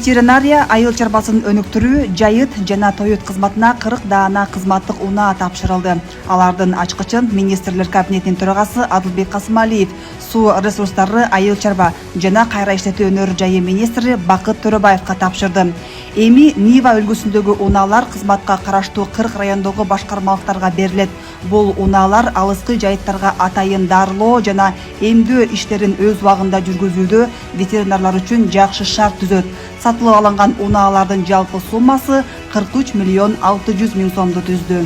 Ветеринария айыл чарбасын өнүктүрүү, жайыт жана тоют кызматына 40 даана кызматтык унаа тапшырылды. Алардын ачкычын министрлер кабинетинин төрагасы Адылбек Касымалиев, суу ресурстары, айыл чарба жана кайра иштетүү өнөр жайы министри Бакыт Төрөбаевка тапшырды. Эми Нива өлкөсүндөгү унаалар кызматка караштуу 40 райондогу башкармалыктарга берилет. Бул унаалар алыскы жайыттарга атайын дарылоо жана эмдөө иштерин өз убагында жүргүзүүдө ветеринарлар үчүн жакшы шарт түзөт. Сатылып алынган унаалардын жалпы суммасы 43 миллион 600 миң сомду түздү.